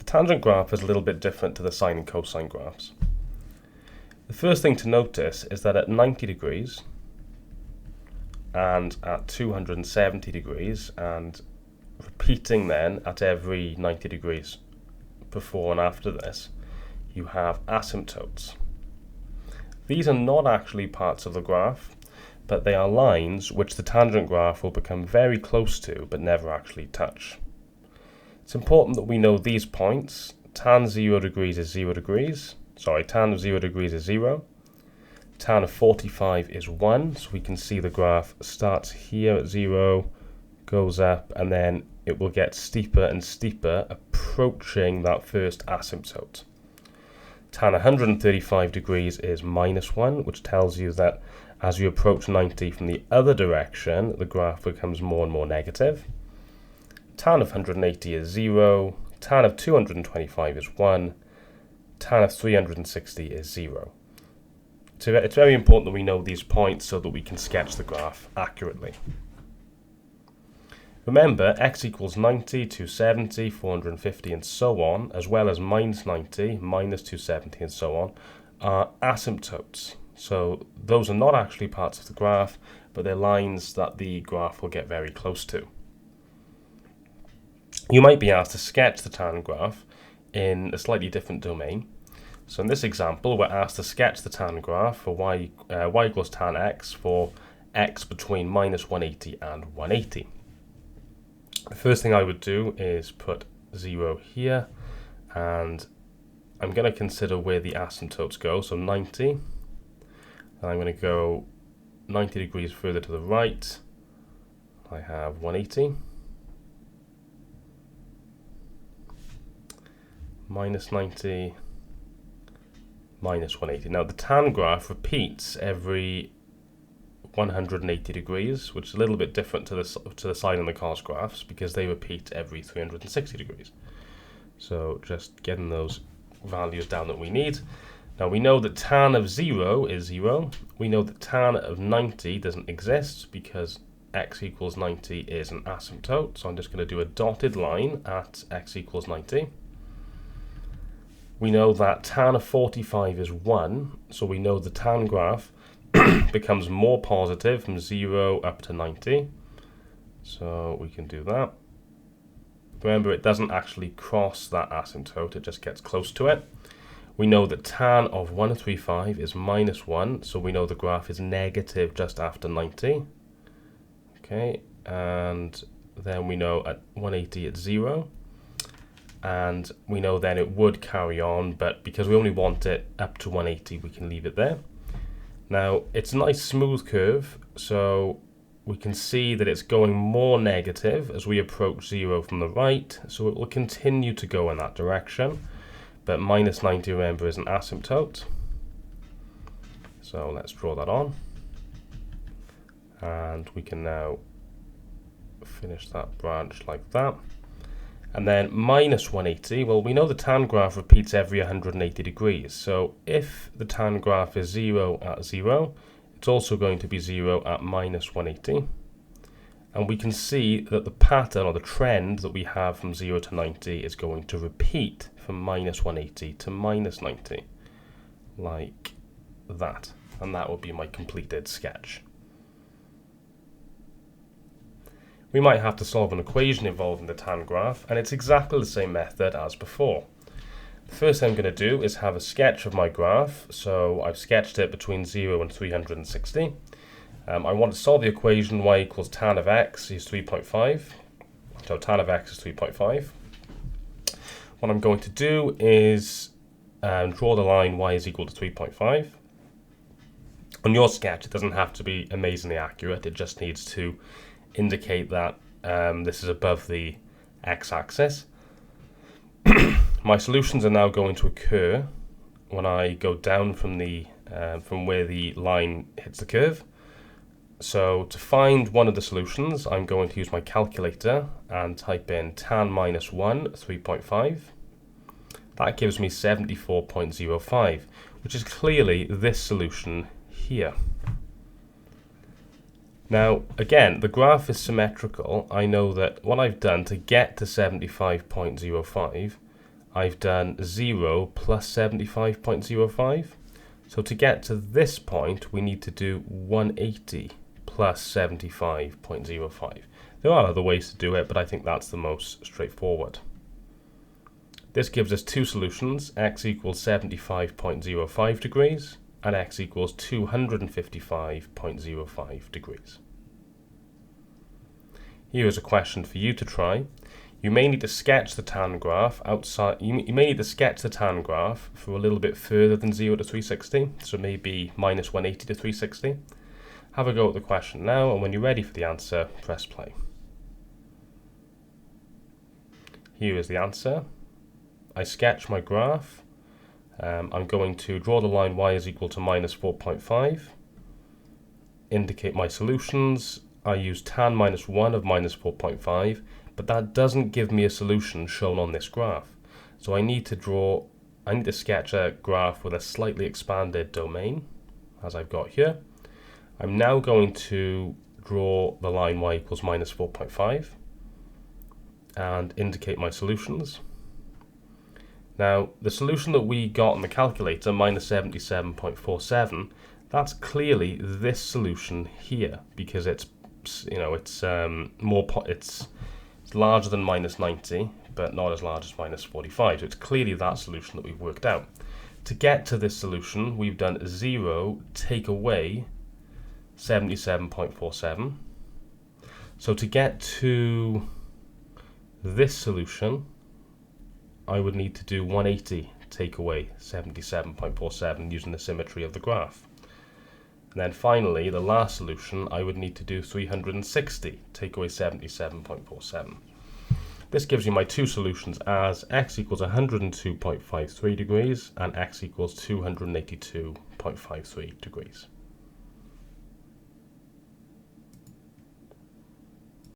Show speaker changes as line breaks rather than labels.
tangent graph is a little bit different to the sine and cosine graphs. The first thing to notice is that at 90 degrees and at 270 degrees, and repeating then at every 90 degrees before and after this, you have asymptotes. These are not actually parts of the graph, but they are lines which the tangent graph will become very close to but never actually touch. It's important that we know these points. Tan 0 degrees is 0 degrees. Tan of 0 degrees is 0. Tan of 45 is 1. So we can see the graph starts here at 0, goes up, and then it will get steeper and steeper, approaching that first asymptote. Tan 135 degrees is -1, which tells you that as you approach 90 from the other direction, the graph becomes more and more negative. Tan of 180 is 0, tan of 225 is 1, tan of 360 is 0. So it's very important that we know these points so that we can sketch the graph accurately. Remember, x equals 90, 270, 450 and so on, as well as minus 90, minus 270 and so on, are asymptotes. So those are not actually parts of the graph, but they're lines that the graph will get very close to. You might be asked to sketch the tangent graph in a slightly different domain. So in this example, we're asked to sketch the tangent graph for y equals tan x for x between minus 180 and 180. The first thing I would do is put 0 here, and I'm going to consider where the asymptotes go. So 90, and I'm going to go 90 degrees further to the right. I have 180. Minus 90, minus 180. Now the tan graph repeats every 180 degrees, which is a little bit different to the sine and the cos graphs because they repeat every 360 degrees. So just getting those values down that we need. Now we know that tan of 0 is 0. We know that tan of 90 doesn't exist because x equals 90 is an asymptote. So I'm just going to do a dotted line at x equals 90. We know that tan of 45 is 1, so we know the tan graph becomes more positive from 0 up to 90. So we can do that. Remember, it doesn't actually cross that asymptote, it just gets close to it. We know that tan of 135 is -1, so we know the graph is negative just after 90. Okay, and then we know at 180 it's 0. And we know then it would carry on, but because we only want it up to 180, we can leave it there. Now, it's a nice smooth curve, so we can see that it's going more negative as we approach 0 from the right, so it will continue to go in that direction. But minus 90, remember, is an asymptote. So let's draw that on. And we can now finish that branch like that. And then minus 180, well, we know the tan graph repeats every 180 degrees. So if the tan graph is 0 at 0, it's also going to be 0 at minus 180. And we can see that the pattern or the trend that we have from 0 to 90 is going to repeat from minus 180 to minus 90, like that. And that will be my completed sketch. We might have to solve an equation involving the tan graph, and it's exactly the same method as before. The first thing I'm going to do is have a sketch of my graph. So I've sketched it between 0 and 360. I want to solve the equation y equals tan of x is 3.5. So tan of x is 3.5. What I'm going to do is draw the line y is equal to 3.5. On your sketch, it doesn't have to be amazingly accurate. It just needs to indicate that this is above the x-axis. My solutions are now going to occur when I go down from where the line hits the curve. So to find one of the solutions, I'm going to use my calculator and type in tan minus 1, 3.5. That gives me 74.05, which is clearly this solution here. Now, again, the graph is symmetrical. I know that what I've done to get to 75.05, I've done 0 plus 75.05. So to get to this point, we need to do 180 plus 75.05. There are other ways to do it, but I think that's the most straightforward. This gives us two solutions, x equals 75.05 degrees and x equals 255.05 degrees. Here is a question for you to try. You may need to sketch the tan graph outside. You may need to sketch the tan graph for a little bit further than 0 to 360, so maybe minus 180 to 360. Have a go at the question now, and when you're ready for the answer, press play. Here is the answer. I sketch my graph. I'm going to draw the line y is equal to minus 4.5. Indicate my solutions. I use tan minus 1 of minus 4.5, but that doesn't give me a solution shown on this graph. So I need to sketch a graph with a slightly expanded domain, as I've got here. I'm now going to draw the line y equals minus 4.5 and indicate my solutions. Now, the solution that we got on the calculator, minus 77.47, that's clearly this solution here, because it's larger than minus 90, but not as large as minus 45. So it's clearly that solution that we've worked out. To get to this solution, we've done 0 take away 77.47. So to get to this solution, I would need to do 180 take away 77.47 using the symmetry of the graph. And then finally, the last solution, I would need to do 360 take away 77.47. This gives you my two solutions as x equals 102.53 degrees and x equals 282.53 degrees.